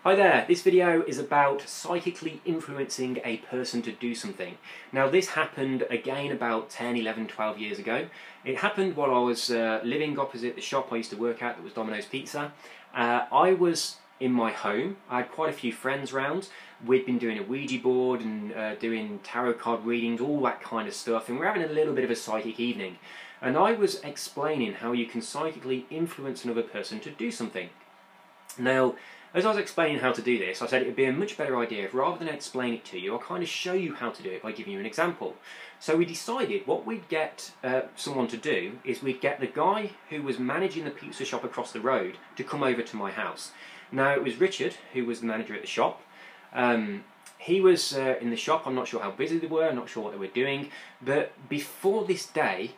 Hi there, this video is about psychically influencing a person to do something. Now this happened again about 10, 11, 12 years ago. It happened while I was living opposite the shop I used to work at that was Domino's Pizza. I was in my home. I had quite a few friends around. We'd been doing a Ouija board and doing tarot card readings, all that kind of stuff, and we're having a little bit of a psychic evening. And I was explaining how you can psychically influence another person to do something. Now, as I was explaining how to do this, I said it would be a much better idea if rather than explain it to you, I'll kind of show you how to do it by giving you an example. So we decided what we'd get someone to do is we'd get the guy who was managing the pizza shop across the road to come over to my house. Now it was Richard who was the manager at the shop. He was in the shop. I'm not sure how busy they were, I'm not sure what they were doing, but before this day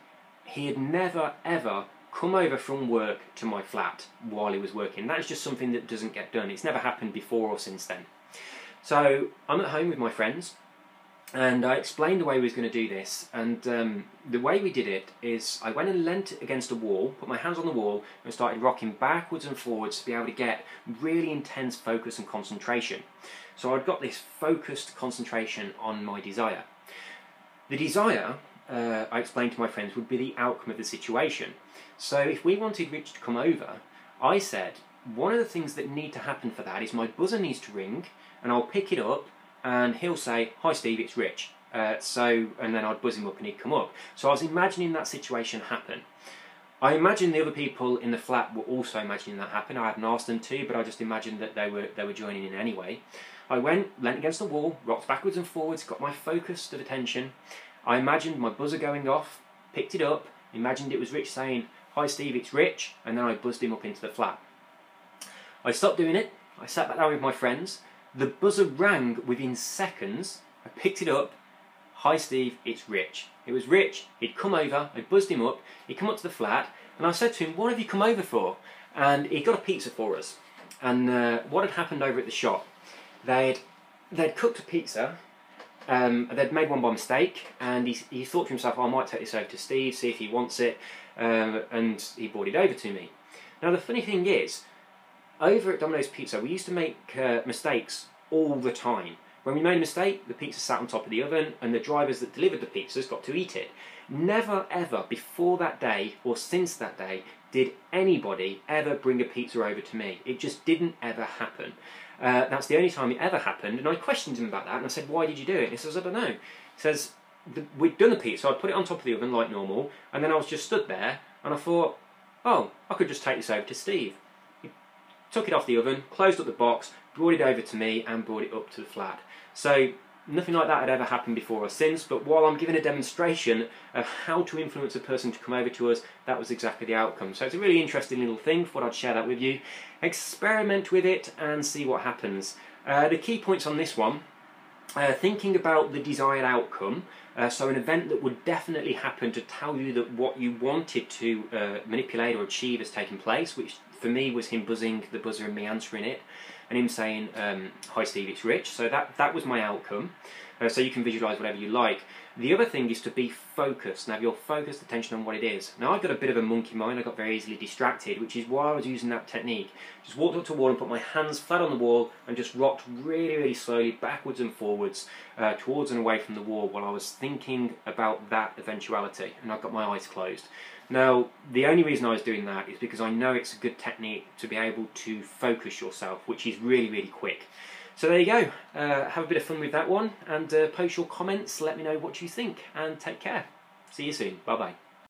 he had never ever come over from work to my flat while he was working. That's just something that doesn't get done. It's never happened before or since then. So I'm at home with my friends and I explained the way we was going to do this, and the way we did it is I went and leant against a wall, put my hands on the wall and started rocking backwards and forwards to be able to get really intense focus and concentration. So I'd got this focused concentration on my desire. The desire, I explained to my friends, would be the outcome of the situation. So if we wanted Rich to come over, I said one of the things that need to happen for that is my buzzer needs to ring and I'll pick it up and he'll say, "Hi Steve, it's Rich." And then I'd buzz him up and he'd come up. So I was imagining that situation happen. I imagined the other people in the flat were also imagining that happen. I hadn't asked them to, but I just imagined that they were joining in anyway. I went, leant against the wall, rocked backwards and forwards, got my focus of attention. I imagined my buzzer going off, picked it up, imagined it was Rich saying, "Hi Steve, it's Rich," and then I buzzed him up into the flat. I stopped doing it, I sat back down with my friends, the buzzer rang within seconds, I picked it up, "Hi Steve, it's Rich." It was Rich, he'd come over, I buzzed him up, he'd come up to the flat, and I said to him, "What have you come over for?" And he got a pizza for us. And what had happened over at the shop, they'd cooked a pizza. They'd made one by mistake, and he thought to himself, "Oh, I might take this over to Steve, see if he wants it," and he brought it over to me. Now the funny thing is, over at Domino's Pizza we used to make mistakes all the time. When we made a mistake, the pizza sat on top of the oven and the drivers that delivered the pizzas got to eat it. Never ever before that day or since that day did anybody ever bring a pizza over to me. It just didn't ever happen. That's the only time it ever happened, and I questioned him about that and I said, "Why did you do it?" And he says, "I don't know." He says, we'd done the pizza, I'd put it on top of the oven like normal, and then I was just stood there and I thought, "Oh, I could just take this over to Steve." He took it off the oven, closed up the box, brought it over to me and brought it up to the flat. So nothing like that had ever happened before or since, but while I'm giving a demonstration of how to influence a person to come over to us, that was exactly the outcome. So it's a really interesting little thing, thought I'd share that with you. Experiment with it and see what happens. The key points on this one, thinking about the desired outcome, so an event that would definitely happen to tell you that what you wanted to manipulate or achieve has taken place, which for me was him buzzing the buzzer and me answering it, and him saying, "Hi Steve, it's Rich." So that was my outcome. So you can visualise whatever you like. The other thing is to be focused, and have your focused attention on what it is. Now I've got a bit of a monkey mind, I got very easily distracted, which is why I was using that technique. Just walked up to a wall and put my hands flat on the wall and just rocked really, really slowly backwards and forwards towards and away from the wall while I was thinking about that eventuality, and I've got my eyes closed. Now, the only reason I was doing that is because I know it's a good technique to be able to focus yourself, which is really, really quick. So there you go. Have a bit of fun with that one, and post your comments, let me know what you think, and take care. See you soon. Bye-bye.